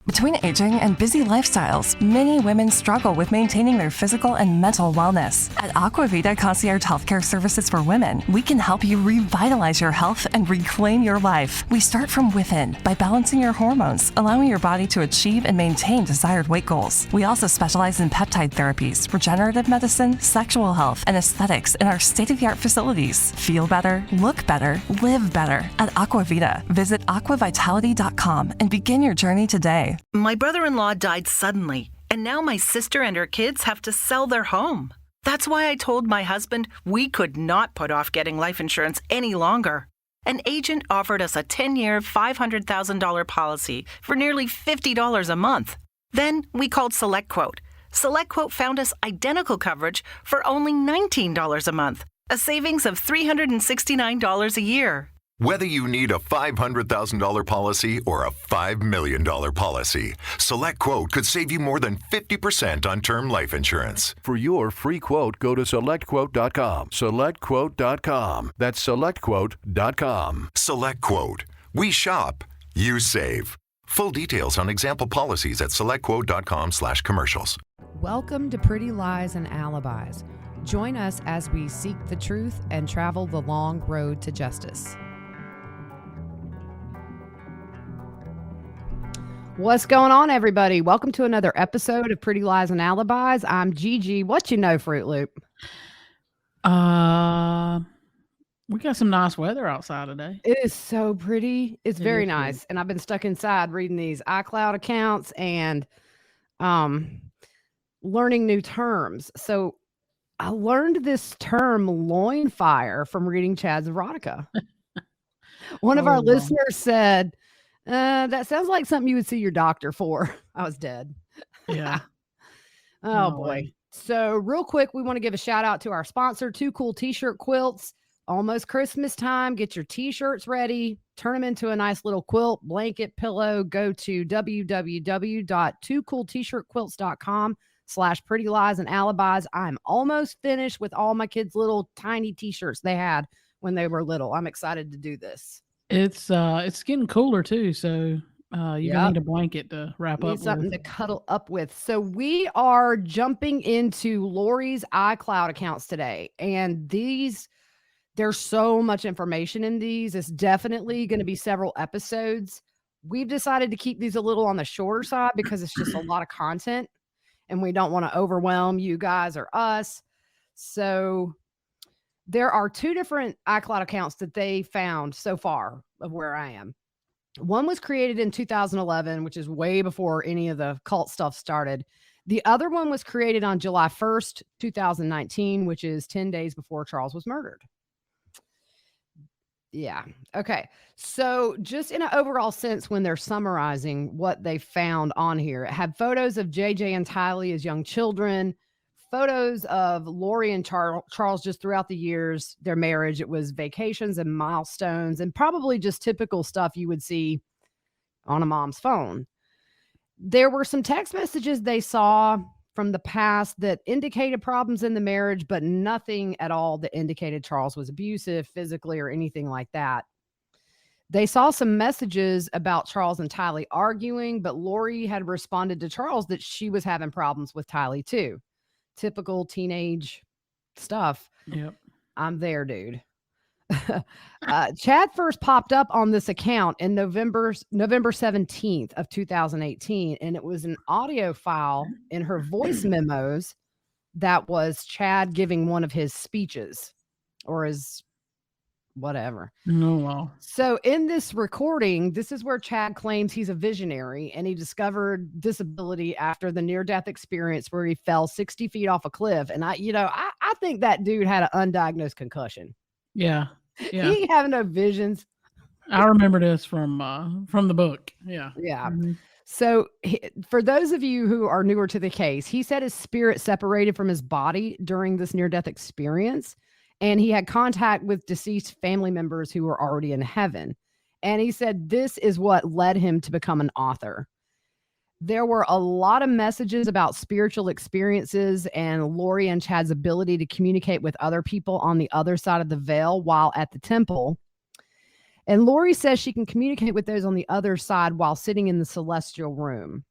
Between aging and busy lifestyles, many women struggle with maintaining their physical and mental wellness. At Aquavita Concierge Healthcare Services for Women, we can help you revitalize your health and reclaim your life. We start from within by balancing your hormones, allowing your body to achieve and maintain desired weight goals. We also specialize in peptide therapies, regenerative medicine, sexual health, and aesthetics in our state-of-the-art facilities. Feel better, look better, live better at Aquavita. Visit aquavitality.com and begin your journey today. My brother-in-law died suddenly, and now my sister and her kids have to sell their home. That's why I told my husband we could not put off getting life insurance any longer. An agent offered us a 10-year, $500,000 policy for nearly $50 a month. Then we called SelectQuote. SelectQuote found us identical coverage for only $19 a month, a savings of $369 a year. Whether you need a $500,000 policy or a $5 million policy, SelectQuote could save you more than 50% on term life insurance. For your free quote, go to SelectQuote.com. SelectQuote.com. That's SelectQuote.com. SelectQuote. We shop, you save. Full details on example policies at SelectQuote.com/commercials. Welcome to Pretty Lies and Alibis. Join us as we seek the truth and travel the long road to justice. What's going on, everybody? Welcome to another episode of Pretty Lies and Alibis. I'm Gigi. What you know, Fruit Loop? We got some nice weather outside today. It is so pretty. It's very nice. And I've been stuck inside reading these iCloud accounts and learning new terms. So I learned this term loin fire from reading Chad's erotica. One of our listeners said, that sounds like something you would see your doctor for. I was dead. Yeah. Oh, boy. So real quick, we want to give a shout out to our sponsor, Two Cool T-shirt quilts. Almost Christmas time. Get your T-shirts ready. Turn them into a nice little quilt, blanket, pillow. Go to www.twocooltshirtquilts.com/pretty lies and alibis. I'm almost finished with all my kids' little tiny T-shirts they had when they were little. I'm excited to do this. It's getting cooler too, so you're gonna need a blanket to wrap up with. Something to cuddle up with. So we are jumping into Lori's iCloud accounts today, and there's so much information in these. It's definitely going to be several episodes. We've decided to keep these a little on the shorter side because it's just a lot of content, and we don't want to overwhelm you guys or us. So there are two different iCloud accounts that they found so far of where I am. One was created in 2011, which is way before any of the cult stuff started. The other one was created on July 1st, 2019, which is 10 days before Charles was murdered. Yeah. Okay. So just in an overall sense, when they're summarizing what they found on here, it had photos of JJ and Tylee as young children, photos of Lori and Charles just throughout the years, their marriage. It was vacations and milestones and probably just typical stuff you would see on a mom's phone. There were some text messages they saw from the past that indicated problems in the marriage, but nothing at all that indicated Charles was abusive physically or anything like that. They saw some messages about Charles and Tylee arguing, but Lori had responded to Charles that she was having problems with Tylee too. Typical teenage stuff. Yep. I'm there, dude. Chad first popped up on this account in November 17th of 2018, and it was an audio file in her voice memos that was Chad giving one of his speeches or his whatever. Oh, wow. So in this recording, this is where Chad claims he's a visionary and he discovered disability after the near-death experience where he fell 60 feet off a cliff. And I think that dude had an undiagnosed concussion. Yeah. Yeah. He having no visions. I remember this from the book. Yeah. Yeah. Mm-hmm. So for those of you who are newer to the case, he said his spirit separated from his body during this near-death experience. And he had contact with deceased family members who were already in heaven. And he said this is what led him to become an author. There were a lot of messages about spiritual experiences and Lori and Chad's ability to communicate with other people on the other side of the veil while at the temple. And Lori says she can communicate with those on the other side while sitting in the celestial room.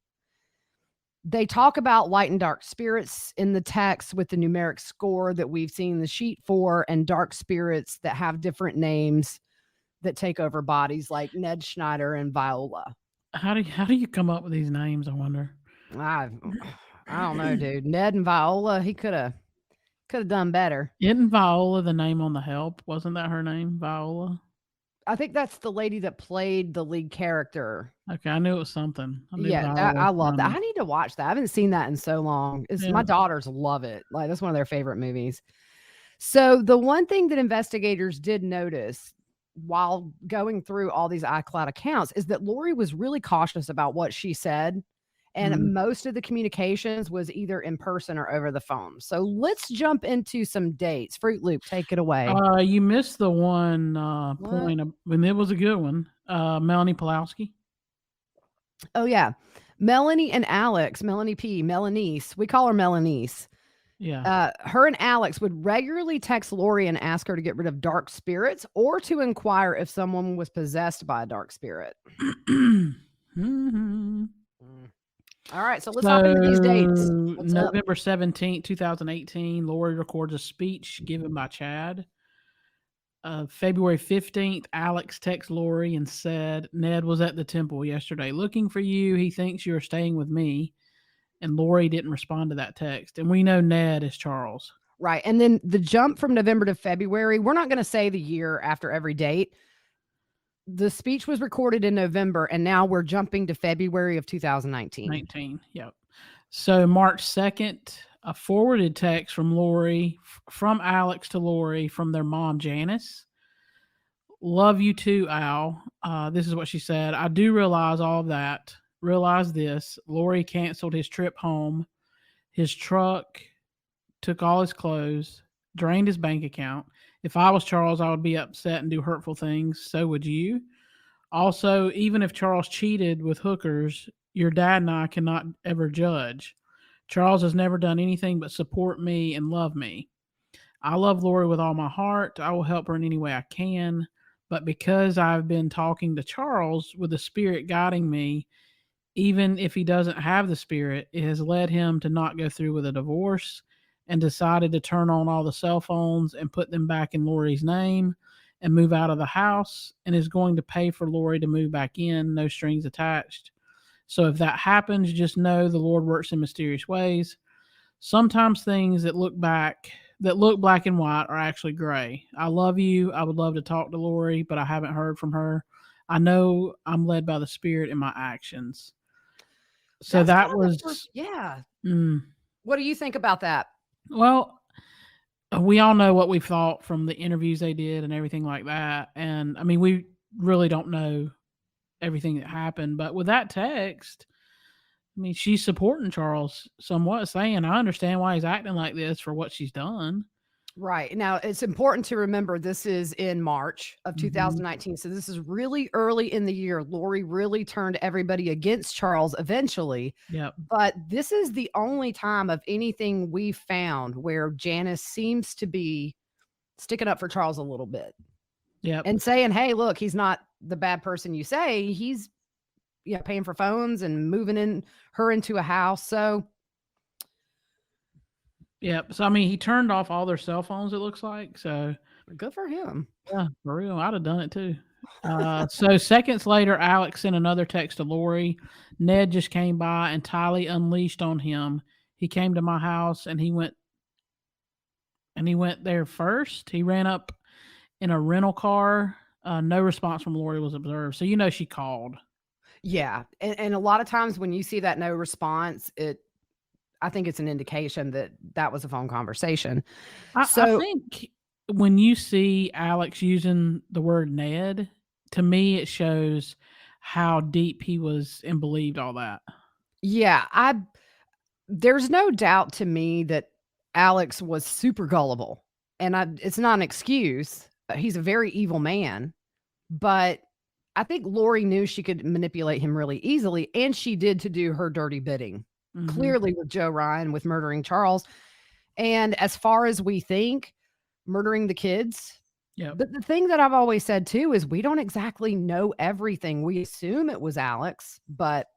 They talk about light and dark spirits in the text with the numeric score that we've seen the sheet for, and dark spirits that have different names that take over bodies, like Ned Schneider and Viola. How do you come up with these names, I wonder? I don't know, dude. Ned and Viola, he could have done better. Isn't Viola the name on The Help? Wasn't that her name, Viola? I think that's the lady that played the lead character. Okay, I knew it was something. I love that. I need to watch that. I haven't seen that in so long. My daughters love it. Like, that's one of their favorite movies. So the one thing that investigators did notice while going through all these iCloud accounts is that Lori was really cautious about what she said. And most of the communications was either in person or over the phone. So let's jump into some dates. Fruit Loop, take it away. You missed the one point, and it was a good one. Melanie Pulowski. Oh, yeah. Melanie and Alex, Melanie P, Melanice. We call her Melanice. Yeah. Her and Alex would regularly text Lori and ask her to get rid of dark spirits or to inquire if someone was possessed by a dark spirit. All right, so let's hop into these dates. November 17th, 2018, Lori records a speech given by Chad. February 15th, Alex texts Lori and said, Ned was at the temple yesterday looking for you. He thinks you're staying with me. And Lori didn't respond to that text. And we know Ned is Charles. Right. And then the jump from November to February, we're not going to say the year after every date. The speech was recorded in November, and now we're jumping to February of 2019. Yep. So March 2nd, a forwarded text from Lori, from Alex to Lori, from their mom, Janice. Love you too, Al. This is what she said. I do realize all of that. Realize this. Lori canceled his trip home. His truck took all his clothes, drained his bank account. If I was Charles, I would be upset and do hurtful things. So would you. Also, even if Charles cheated with hookers, your dad and I cannot ever judge. Charles has never done anything but support me and love me. I love Lori with all my heart. I will help her in any way I can. But because I've been talking to Charles with the spirit guiding me, even if he doesn't have the spirit, it has led him to not go through with a divorce and decided to turn on all the cell phones and put them back in Lori's name and move out of the house, and is going to pay for Lori to move back in, no strings attached. So if that happens, just know the Lord works in mysterious ways. Sometimes things that look black and white are actually gray. I love you. I would love to talk to Lori, but I haven't heard from her. I know I'm led by the Spirit in my actions. So that was... Yeah. What do you think about that? Well, we all know what we've thought from the interviews they did and everything like that. And I mean, we really don't know everything that happened. But with that text, I mean, she's supporting Charles somewhat, saying, I understand why he's acting like this for what she's done. Right. Now, it's important to remember this is in March of 2019. So this is really early in the year. Lori really turned everybody against Charles eventually. Yep. But this is the only time of anything we found where Janice seems to be sticking up for Charles a little bit. Yep. And saying, hey, look, he's not the bad person you say. He's paying for phones and moving her into a house. So yep. So, I mean, he turned off all their cell phones, it looks like. So good for him. Yeah, for real. I'd have done it too. So seconds later, Alex sent another text to Lori. Ned just came by and Tylee unleashed on him. He came to my house and he went there first. He ran up in a rental car. No response from Lori was observed. So, she called. Yeah. And a lot of times when you see that no response, I think it's an indication that was a phone conversation. I think when you see Alex using the word Ned, to me, it shows how deep he was and believed all that. Yeah. There's no doubt to me that Alex was super gullible, and it's not an excuse. He's a very evil man, but I think Lori knew she could manipulate him really easily, and she did to do her dirty bidding. Clearly with Joe Ryan, with murdering Charles. And as far as we think, murdering the kids, Yeah. But the thing that I've always said too is we don't exactly know everything. We assume it was Alex, but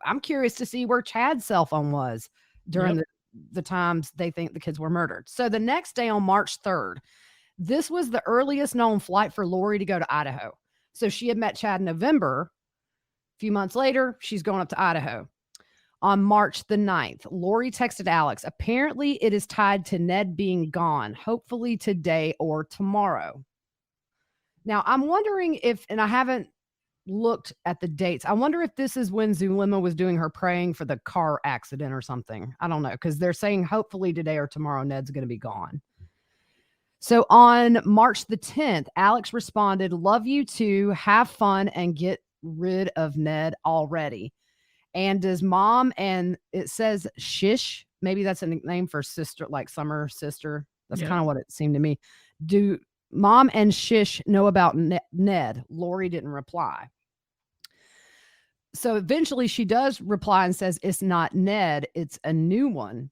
I'm curious to see where Chad's cell phone was during the times they think the kids were murdered. So the next day on March 3rd, this was the earliest known flight for Lori to go to Idaho. So she had met Chad in November. A few months later, she's going up to Idaho. On March the 9th, Lori texted Alex. Apparently, it is tied to Ned being gone, hopefully today or tomorrow. Now, I'm wondering if, and I haven't looked at the dates, I wonder if this is when Zulema was doing her praying for the car accident or something. I don't know, because they're saying hopefully today or tomorrow Ned's going to be gone. So on March the 10th, Alex responded, "Love you too. Have fun and get rid of Ned already." And does mom, and it says Shish, maybe that's a nickname for sister, like summer sister. That's kind of what it seemed to me. Do mom and Shish know about Ned? Lori didn't reply. So eventually she does reply and says, "It's not Ned, it's a new one."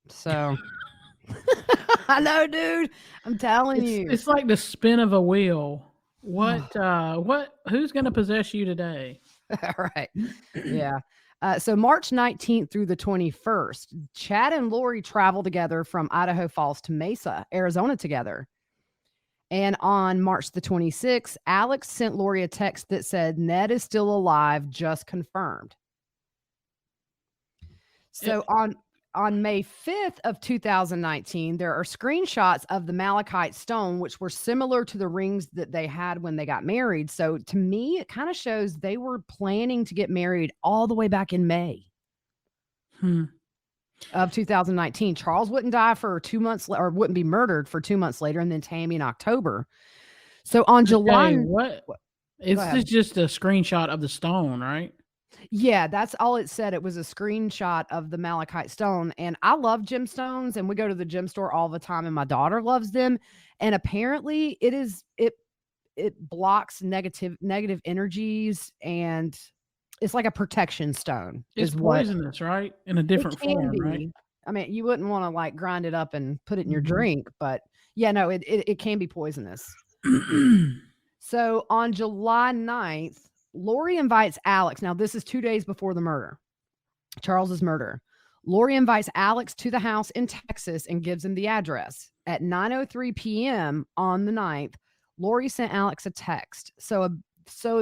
So I know, dude. I'm telling you. It's like the spin of a wheel. Who's going to possess you today? Right. Yeah. So March 19th through the 21st, Chad and Lori travel together from Idaho Falls to Mesa, Arizona together. And on March the 26th, Alex sent Lori a text that said, "Ned is still alive, just confirmed." So on May 5th of 2019, there are screenshots of the malachite stone, which were similar to the rings that they had when they got married. So to me, it kind of shows they were planning to get married all the way back in May of 2019. Charles wouldn't die for 2 months, or wouldn't be murdered for 2 months later, and then Tammy in October. So on July... What? It's just a screenshot of the stone, right? Yeah, that's all it said. It was a screenshot of the malachite stone. And I love gemstones, and we go to the gem store all the time, and my daughter loves them. And apparently it blocks negative energies, and it's like a protection stone. It's poisonous, right? In a different form, right? I mean, you wouldn't want to like grind it up and put it in your drink, but yeah, no, it can be poisonous. So on July 9th, Lori invites Alex. Now, this is 2 days before the murder, Charles's murder. Lori invites Alex to the house in Texas and gives him the address. At 9:03 p.m. on the 9th, Lori sent Alex a text. So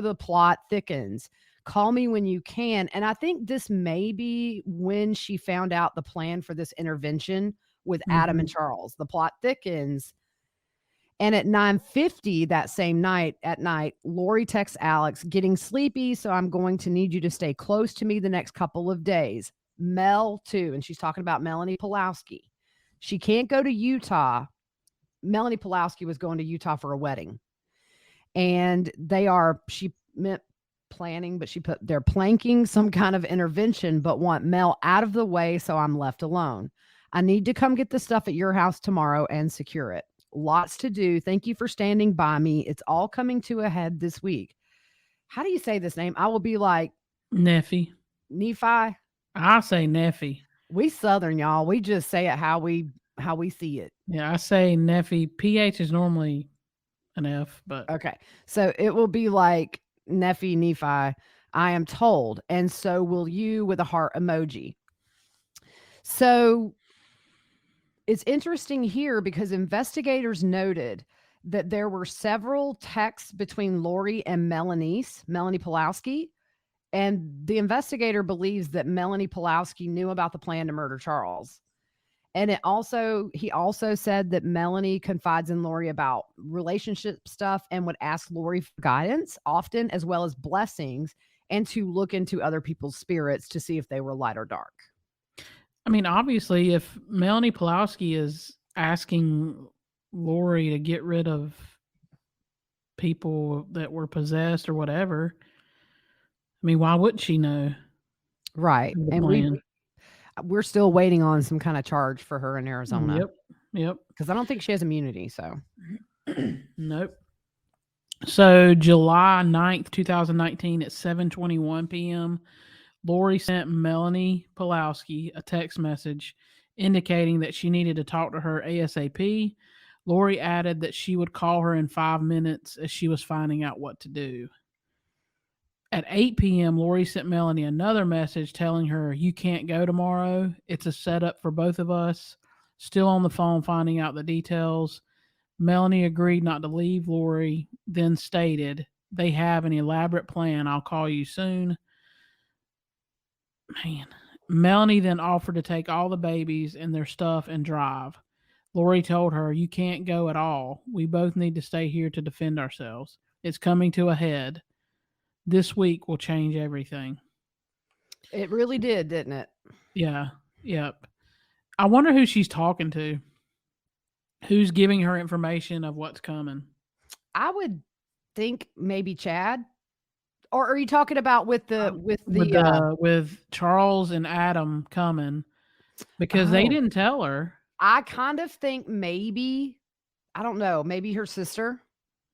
the plot thickens. "Call me when you can." And I think this may be when she found out the plan for this intervention with Adam and Charles. The plot thickens. And at 9:50 that same night, Lori texts Alex, "Getting sleepy, so I'm going to need you to stay close to me the next couple of days. Mel, too." And she's talking about Melanie Pulowski. She can't go to Utah. Melanie Pulowski was going to Utah for a wedding. And she meant planning, but she put, "They're planking some kind of intervention, but want Mel out of the way, so I'm left alone. I need to come get the stuff at your house tomorrow and secure it. Lots to do. Thank you for standing by me. It's all coming to a head this week." How do you say this name? I will be like Nephi. Nephi. I say Nephi. We Southern, y'all. We just say it how we see it. Yeah, I say Nephi. PH is normally an F, but okay. So it will be like Nephi, I am told, and so will you, with a heart emoji. So it's interesting here because investigators noted that there were several texts between Lori and Melanie Pulowski, and the investigator believes that Melanie Pulowski knew about the plan to murder Charles. And he also said that Melanie confides in Lori about relationship stuff and would ask Lori for guidance often, as well as blessings, and to look into other people's spirits to see if they were light or dark. I mean, obviously, if Melanie Pulowski is asking Lori to get rid of people that were possessed or whatever, I mean, why wouldn't she know? Right. And we're still waiting on some kind of charge for her in Arizona. Yep. Because I don't think she has immunity, so. Nope. So July 9th, 2019 at 7:21 p.m., Lori sent Melanie Pulowski a text message indicating that she needed to talk to her ASAP. Lori added that she would call her in 5 minutes as she was finding out what to do. At 8 p.m., Lori sent Melanie another message telling her, "You can't go tomorrow. It's a setup for both of us." Still on the phone finding out the details, Melanie agreed not to leave Lori, then stated, "They have an elaborate plan. I'll call you soon." Man. Melanie then offered to take all the babies and their stuff and drive. Lori told her, "You can't go at all. We both need to stay here to defend ourselves. It's coming to a head. This week will change everything." It really did, didn't it? Yeah. Yep. I wonder who she's talking to. Who's giving her information of what's coming? I would think maybe Chad. Or are you talking about with Charles and Adam coming, because they didn't tell her. I kind of think maybe, I don't know, maybe her sister.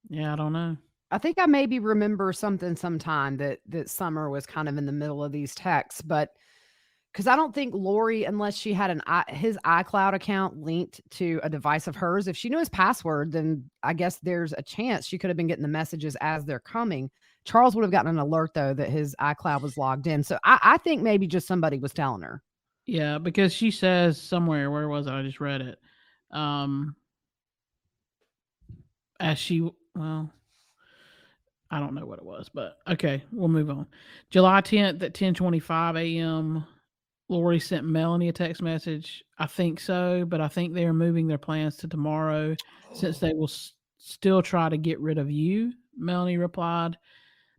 Yeah, I don't know. I think I maybe remember something sometime that Summer was kind of in the middle of these texts, but because I don't think Lori, unless she had his iCloud account linked to a device of hers, if she knew his password, then I guess there's a chance she could have been getting the messages as they're coming. Charles would have gotten an alert, though, that his iCloud was logged in. So I think maybe just somebody was telling her. Yeah, because she says somewhere, where was it? I just read it. I don't know what it was, but okay, we'll move on. July 10th at 10:25 a.m., Lori sent Melanie a text message. "I think so, but I think they are moving their plans to tomorrow since they will still try to get rid of you." Melanie replied,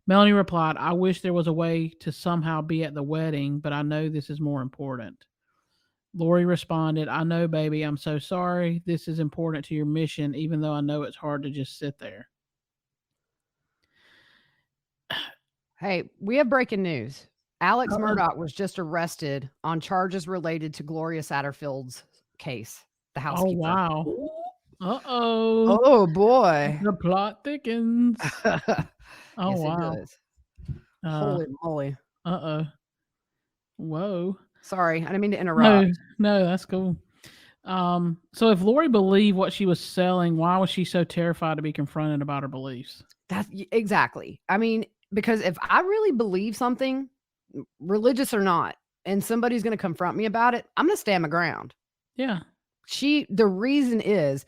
"I wish there was a way to somehow be at the wedding, but I know this is more important." Lori responded, "I know, baby. I'm so sorry. This is important to your mission, even though I know it's hard to just sit there." Hey, we have breaking news. Alex Murdaugh was just arrested on charges related to Gloria Satterfield's case, the housekeeper. Oh, wow. Uh-oh. Oh, boy. The plot thickens. Oh, yes, wow. It does. Holy moly. Uh-oh. Whoa. Sorry, I didn't mean to interrupt. No, that's cool. So if Lori believed what she was selling, why was she so terrified to be confronted about her beliefs? That's exactly. I mean, because if I really believe something, religious or not, and somebody's going to confront me about it, I'm going to stand my ground. Yeah. The reason is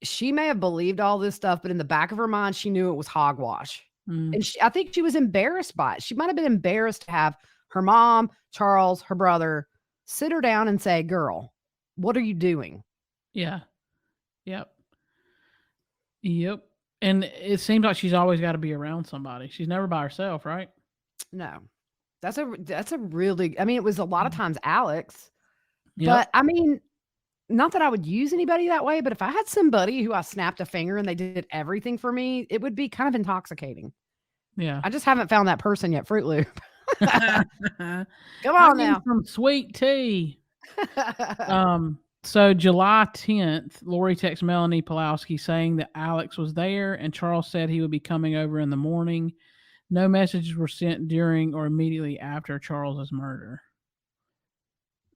she may have believed all this stuff, but in the back of her mind, she knew it was hogwash. And I think she was embarrassed by it. She might have been embarrassed to have her mom, Charles, her brother, sit her down and say, "Girl, what are you doing?" Yeah. Yep. And it seems like she's always got to be around somebody. She's never by herself, right? No. That's a really, I mean, it was a lot of times Alex, Yep. but I mean, not that I would use anybody that way, but if I had somebody who I snapped a finger and they did everything for me, it would be kind of intoxicating. Yeah. I just haven't found that person yet, Fruit Loop. Come on now. Some sweet tea. So July 10th, Lori texted Melanie Pulowski saying that Alex was there and Charles said he would be coming over in the morning. No messages were sent during or immediately after Charles's murder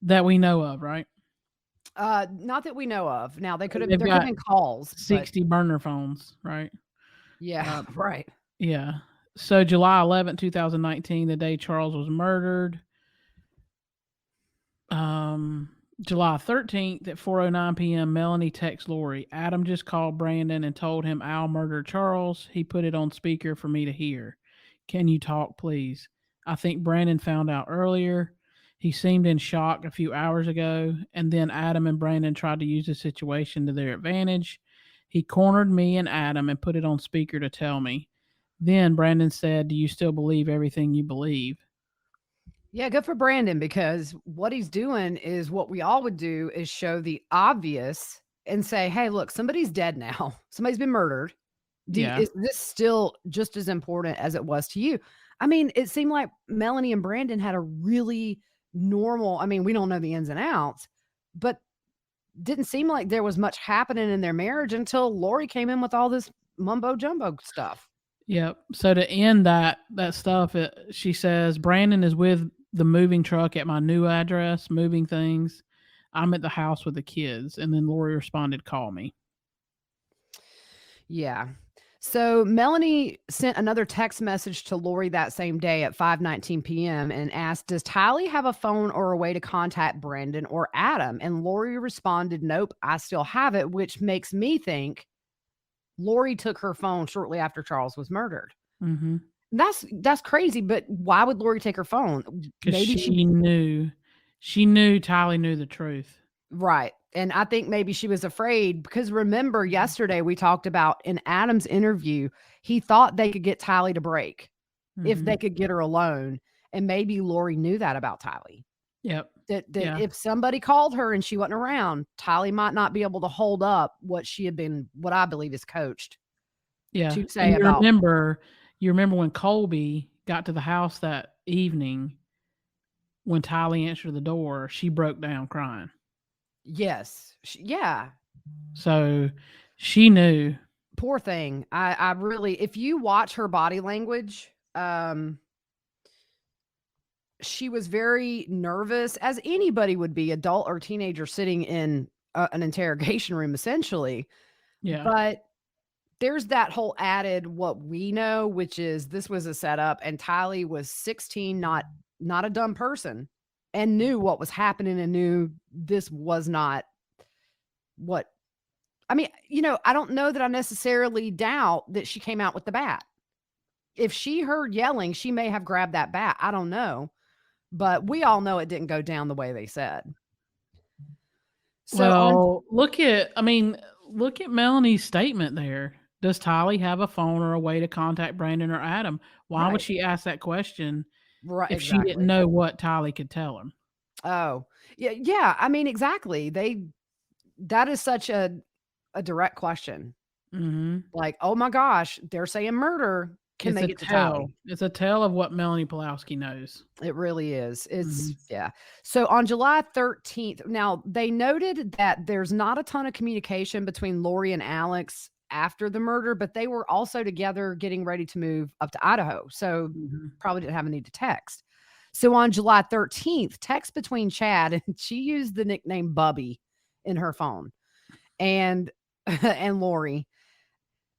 that we know of, right? Not that we know of. Now there could have got been calls. 60 burner phones, right? Yeah, right. Yeah. So July 11th, 2019, the day Charles was murdered. July 13th at 4:09 p.m., Melanie texts Lori, "Adam just called Brandon and told him Al murdered Charles. He put it on speaker for me to hear. Can you talk, please? I think Brandon found out earlier. He seemed in shock a few hours ago, and then Adam and Brandon tried to use the situation to their advantage. He cornered me and Adam and put it on speaker to tell me. Then Brandon said, 'Do you still believe everything you believe?'" Yeah, good for Brandon, because what he's doing is what we all would do, is show the obvious and say, "Hey, look, somebody's dead now. Somebody's been murdered. Is this still just as important as it was to you?" I mean, it seemed like Melanie and Brandon had a really normal, I mean, we don't know the ins and outs, but didn't seem like there was much happening in their marriage until Lori came in with all this mumbo jumbo stuff. Yep. So to end that stuff, she says, "Brandon is with the moving truck at my new address, moving things. I'm at the house with the kids." And then Lori responded, "Call me." Yeah. So Melanie sent another text message to Lori that same day at 5:19 p.m. and asked, "Does Tylee have a phone or a way to contact Brandon or Adam?" And Lori responded, "Nope, I still have it," which makes me think Lori took her phone shortly after Charles was murdered. Mm-hmm. That's crazy, but why would Lori take her phone? Because Maybe she knew Tylee knew the truth. right. And I think maybe she was afraid because remember yesterday we talked about in Adam's interview, he thought they could get Tylee to break if they could get her alone. And maybe Lori knew that about Tylee. Yep. That Yeah. if somebody called her and she wasn't around, Tylee might not be able to hold up what she had been, what I believe is coached. Yeah. To say And about you remember when Colby got to the house that evening, when Tylee answered the door, she broke down crying. yes. Yeah. So she knew. Poor thing. I really, if you watch her body language, she was very nervous, as anybody would be, adult or teenager sitting in an interrogation room, essentially. Yeah. But there's that whole added what we know, which is this was a setup, and Tylee was 16, not a dumb person, and knew what was happening and knew this was not what. I mean, I don't know that I necessarily doubt that she came out with the bat. If she heard yelling, she may have grabbed that bat. I don't know. But we all know it didn't go down the way they said. So look at Melanie's statement there. Does Tylee have a phone or a way to contact Brandon or Adam? Why would she ask that question if she didn't know what Tylee could tell him? Oh, yeah. Yeah. I mean, exactly. That is such a direct question. Mm-hmm. Like, oh my gosh, they're saying murder. Can they get to Tylee? It's a tell of what Melanie Pulowski knows. It really is. It's yeah. So on July 13th, now they noted that there's not a ton of communication between Lori and Alex after the murder, but they were also together getting ready to move up to Idaho. So probably didn't have a need to text. So on July 13th, text between Chad, and she used the nickname Bubby in her phone, and Lori.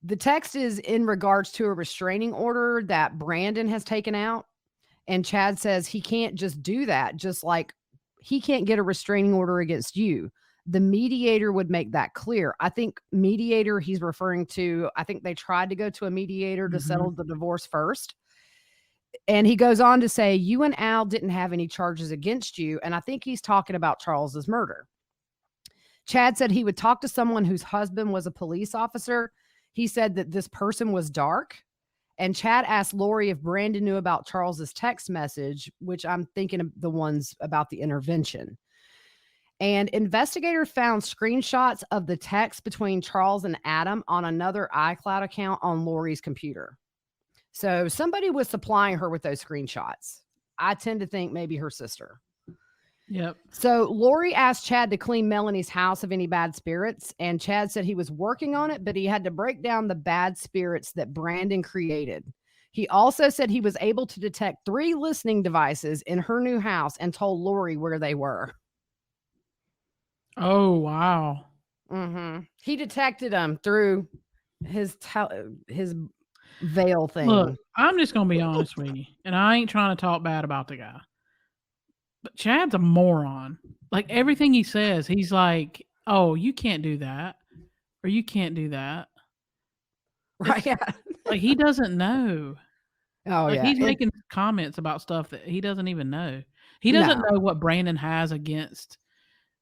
The text is in regards to a restraining order that Brandon has taken out. And Chad says he can't just do that, just like he can't get a restraining order against you. The mediator would make that clear. I think mediator he's referring to, I think they tried to go to a mediator to settle the divorce first. And he goes on to say, you and Al didn't have any charges against you. And I think he's talking about Charles's murder. Chad said he would talk to someone whose husband was a police officer. He said that this person was dark. And Chad asked Lori if Brandon knew about Charles's text message, which I'm thinking of the ones about the intervention. And investigators found screenshots of the text between Charles and Adam on another iCloud account on Lori's computer. So somebody was supplying her with those screenshots. I tend to think maybe her sister. Yep. So Lori asked Chad to clean Melanie's house of any bad spirits, and Chad said he was working on it, but he had to break down the bad spirits that Brandon created. He also said he was able to detect 3 listening devices in her new house and told Lori where they were. Oh, wow. He detected them through his veil thing. Look, I'm just going to be honest with you, and I ain't trying to talk bad about the guy. But Chad's a moron. Like everything he says, he's like, "Oh, you can't do that, or you can't do that." Right? Yeah. Like he doesn't know. Oh like, yeah. He's making comments about stuff that he doesn't even know. He doesn't know what Brandon has against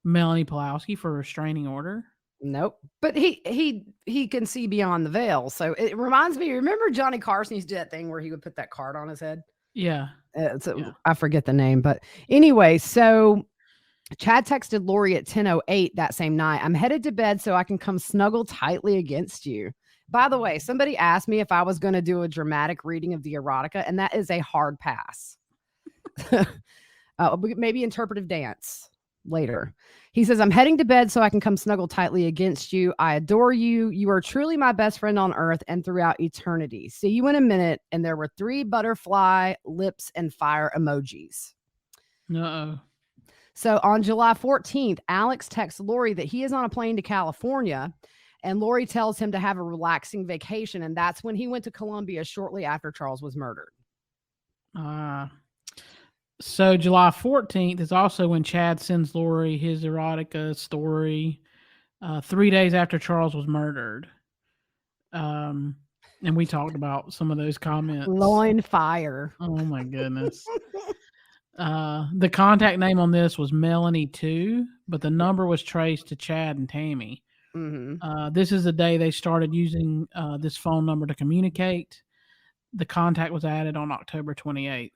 Melanie Pulowski for a restraining order. Nope. But he can see beyond the veil. So it reminds me. Remember Johnny Carson used to do that thing where he would put that card on his head. Yeah. I forget the name, but anyway, so Chad texted Lori at 10:08 that same night. I'm headed to bed so I can come snuggle tightly against you. By the way, somebody asked me if I was going to do a dramatic reading of the erotica, and that is a hard pass. Maybe interpretive dance later. He says, I'm heading to bed so I can come snuggle tightly against you. I adore you. You are truly my best friend on earth and throughout eternity. See you in a minute. And there were 3 butterfly, lips, and fire emojis. Uh-oh. So on July 14th, Alex texts Lori that he is on a plane to California And Lori tells him to have a relaxing vacation. And that's when he went to Columbia shortly after Charles was murdered. So July 14th is also when Chad sends Lori his erotica story 3 days after Charles was murdered. And we talked about some of those comments. Loin fire. Oh my goodness. The contact name on this was Melanie 2, but the number was traced to Chad and Tammy. Mm-hmm. This is the day they started using this phone number to communicate. The contact was added on October 28th.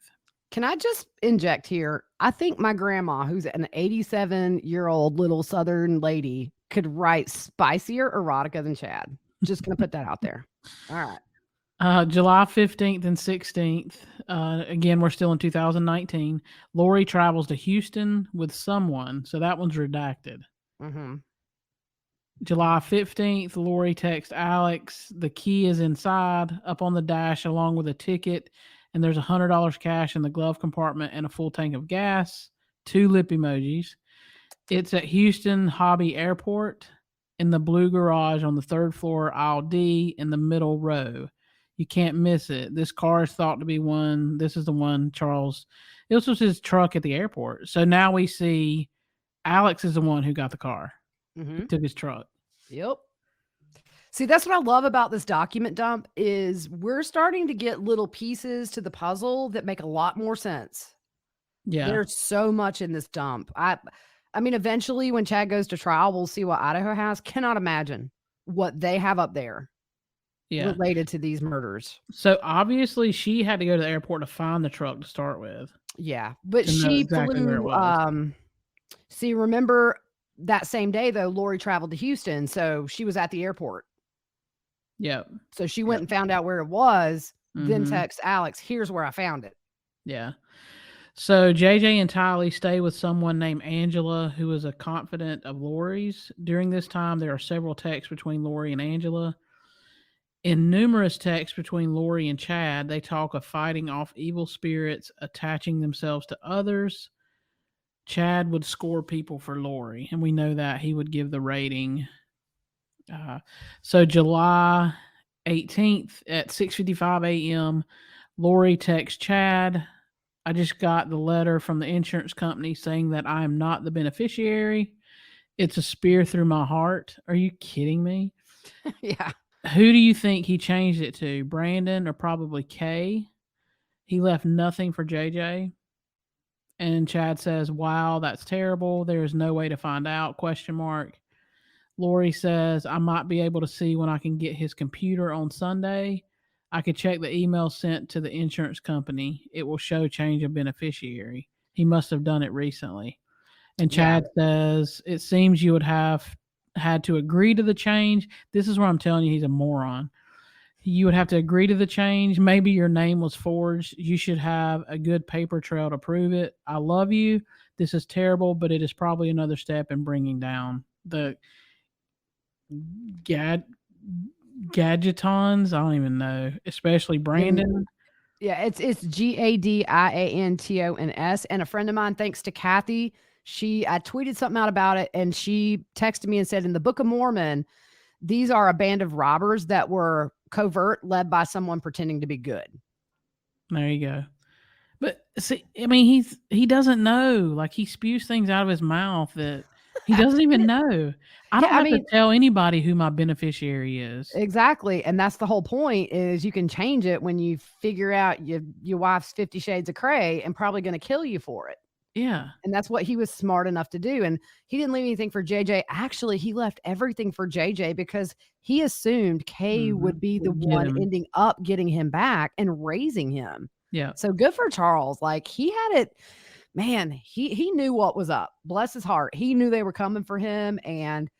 Can I just inject here? I think my grandma, who's an 87-year-old little Southern lady, could write spicier erotica than Chad. Just going to put that out there. All right. July 15th and 16th. Again, we're still in 2019. Lori travels to Houston with someone, so that one's redacted. Mm-hmm. July 15th, Lori texts Alex, the key is inside, up on the dash, along with a ticket, and there's $100 cash in the glove compartment and a full tank of gas, 2 lip emojis. It's at Houston Hobby Airport in the blue garage on the 3rd floor, aisle D, in the middle row. You can't miss it. This car is thought to be one. This is the one Charles. This was his truck at the airport. So now we see Alex is the one who got the car. Mm-hmm. He took his truck. Yep. See, that's what I love about this document dump is we're starting to get little pieces to the puzzle that make a lot more sense. Yeah. There's so much in this dump. I mean, eventually when Chad goes to trial, we'll see what Idaho has. Cannot imagine what they have up there related to these murders. So obviously she had to go to the airport to find the truck to start with. Yeah. But she flew, see, remember that same day though, Lori traveled to Houston. So she was at the airport. Yeah. So she went and found out where it was, then text Alex, here's where I found it. Yeah. So JJ and Tylee stay with someone named Angela, who is a confidant of Lori's. During this time, there are several texts between Lori and Angela. In numerous texts between Lori and Chad, they talk of fighting off evil spirits, attaching themselves to others. Chad would score people for Lori, and we know that he would give the rating. So July 18th at 6:55 a.m., Lori texts Chad, I just got the letter from the insurance company saying that I am not the beneficiary. It's a spear through my heart. Are you kidding me? Yeah. Who do you think he changed it to? Brandon or probably Kay? He left nothing for JJ. And Chad says, wow, that's terrible. There is no way to find out, ? Lori says, I might be able to see when I can get his computer on Sunday. I could check the email sent to the insurance company. It will show change of beneficiary. He must have done it recently. And Chad says, it seems you would have had to agree to the change. This is where I'm telling you he's a moron. You would have to agree to the change. Maybe your name was forged. You should have a good paper trail to prove it. I love you. This is terrible, but it is probably another step in bringing down the gadgetons. I don't even know, especially Brandon. Yeah, it's GADIANTONS. And a friend of mine, thanks to Kathy, I tweeted something out about it, and she texted me and said, in the Book of Mormon, these are a band of robbers that were covert, led by someone pretending to be good. There you go. But see, I mean, he doesn't know. Like, he spews things out of his mouth that he doesn't even know. I don't have to tell anybody who my beneficiary is. Exactly. And that's the whole point, is you can change it when you figure out your wife's 50 Shades of Grey and probably going to kill you for it. Yeah. And that's what he was smart enough to do. And he didn't leave anything for JJ. Actually, he left everything for JJ because he assumed Kay would be the one ending up getting him back and raising him. Yeah. So good for Charles. Like, he had it, man, he knew what was up. Bless his heart. He knew they were coming for him. And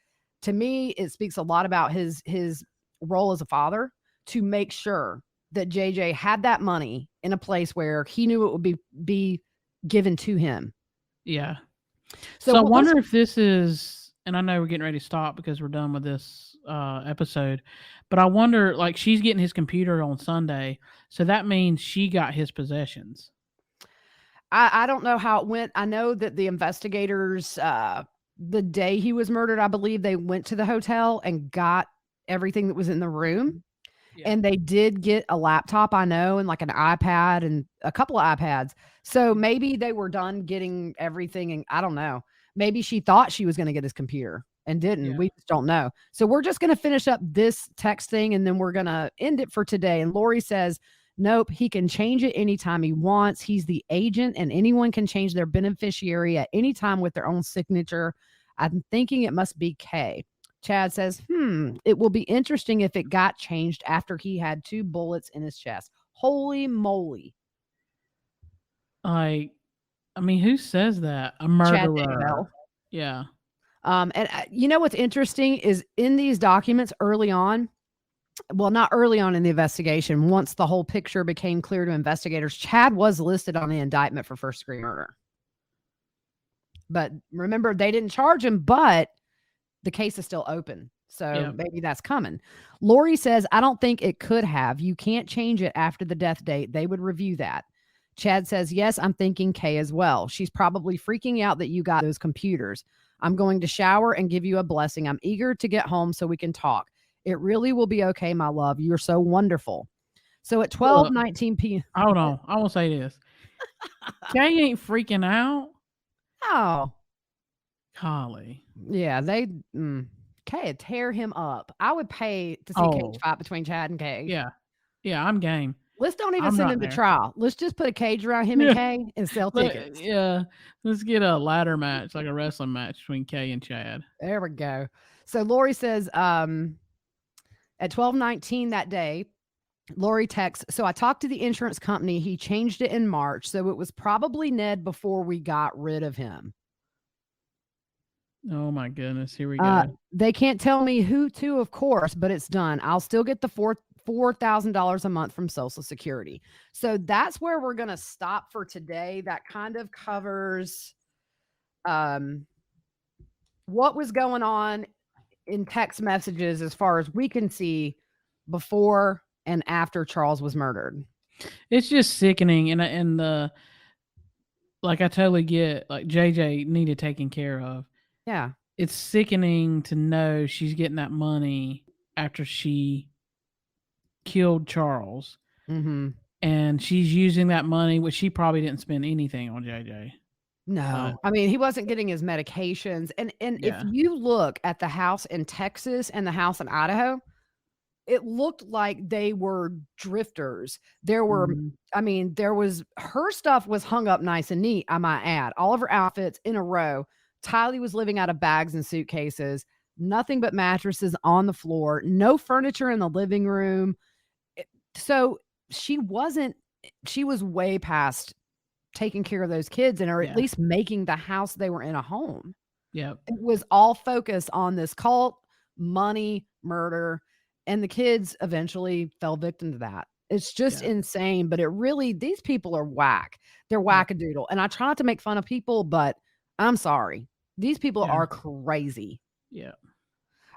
to me, it speaks a lot about his role as a father to make sure that JJ had that money in a place where he knew it would be given to him. Yeah. So I wonder if this is, and I know we're getting ready to stop because we're done with this episode, but I wonder, like, she's getting his computer on Sunday, so that means she got his possessions. I don't know how it went. I know that the investigators, the day he was murdered, I believe they went to the hotel and got everything that was in the room. Yeah. And they did get a laptop, I know, and like an iPad and a couple of iPads. So maybe they were done getting everything. And I don't know. Maybe she thought she was going to get his computer and didn't. Yeah. We just don't know. So we're just going to finish up this text thing and then we're going to end it for today. And Lori says, nope, he can change it anytime he wants. He's the agent and anyone can change their beneficiary at any time with their own signature. I'm thinking it must be Kay. Chad says, it will be interesting if it got changed after he had 2 bullets in his chest. Holy moly. Like, I mean, who says that? A murderer. Chad Daybell. Yeah. And you know what's interesting is in these documents early on, well, not early on in the investigation, once the whole picture became clear to investigators, Chad was listed on the indictment for first-degree murder. But remember, they didn't charge him, but the case is still open. So maybe that's coming. Lori says, I don't think it could have. You can't change it after the death date. They would review that. Chad says, yes, I'm thinking Kay as well. She's probably freaking out that you got those computers. I'm going to shower and give you a blessing. I'm eager to get home so we can talk. It really will be okay, my love. You're so wonderful. So at 12:19 p.m. Hold on. I will say this. Kay ain't freaking out. Oh. Holly. Yeah, they Kay tear him up. I would pay to see a cage fight between Chad and Kay. Yeah. Yeah, I'm game. Let's don't even send him to trial. Let's just put a cage around him and Kay and sell tickets. Yeah. Let's get a ladder match, like a wrestling match between Kay and Chad. There we go. So Lori says, at 12:19 that day, Lori texts, so I talked to the insurance company. He changed it in March. So it was probably Ned before we got rid of him. Oh my goodness. Here we go. They can't tell me who to, of course, but it's done. I'll still get the $4,000 a month from Social Security. So that's where we're going to stop for today. That kind of covers what was going on in text messages as far as we can see before and after Charles was murdered. It's just sickening. And the, like, I totally get, like, JJ needed taken care of. Yeah. It's sickening to know she's getting that money after she killed Charles. Mm-hmm. And she's using that money, which she probably didn't spend anything on JJ. No, I mean, he wasn't getting his medications. And if you look at the house in Texas and the house in Idaho, it looked like they were drifters. There were, I mean, her stuff was hung up nice and neat, I might add. All of her outfits in a row. Tylee was living out of bags and suitcases, nothing but mattresses on the floor, no furniture in the living room. So she was way past taking care of those kids or at least making the house they were in a home. Yeah. It was all focused on this cult, money, murder, and the kids eventually fell victim to that. It's just insane, but these people are whack. They're wackadoodle. And I try not to make fun of people, but I'm sorry. These people are crazy. Yeah.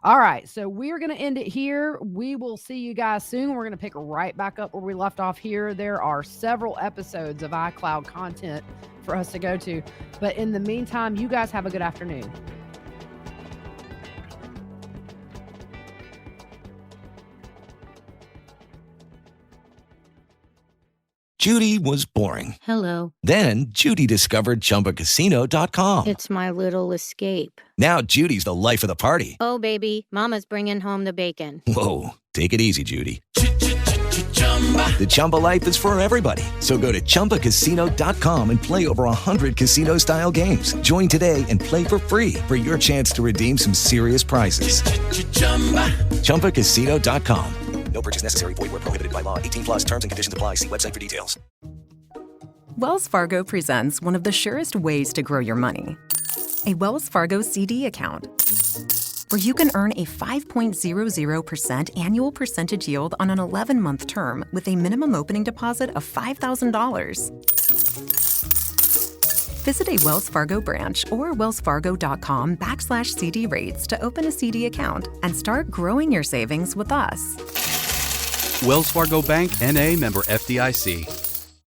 All right. So we're going to end it here. We will see you guys soon. We're going to pick right back up where we left off here. There are several episodes of iCloud content for us to go to. But in the meantime, you guys have a good afternoon. Judy was boring. Hello. Then Judy discovered ChumbaCasino.com. It's my little escape. Now Judy's the life of the party. Oh, baby, mama's bringing home the bacon. Whoa, take it easy, Judy. The Chumba life is for everybody. So go to ChumbaCasino.com and play over 100 casino-style games. Join today and play for free for your chance to redeem some serious prizes. ChumbaCasino.com. No purchase necessary. Void where prohibited by law. 18+ terms and conditions apply. See website for details. Wells Fargo presents one of the surest ways to grow your money. A Wells Fargo CD account, where you can earn a 5.00% annual percentage yield on an 11-month term with a minimum opening deposit of $5,000. Visit a Wells Fargo branch or wellsfargo.com/CD rates to open a CD account and start growing your savings with us. Wells Fargo Bank, N.A., member FDIC.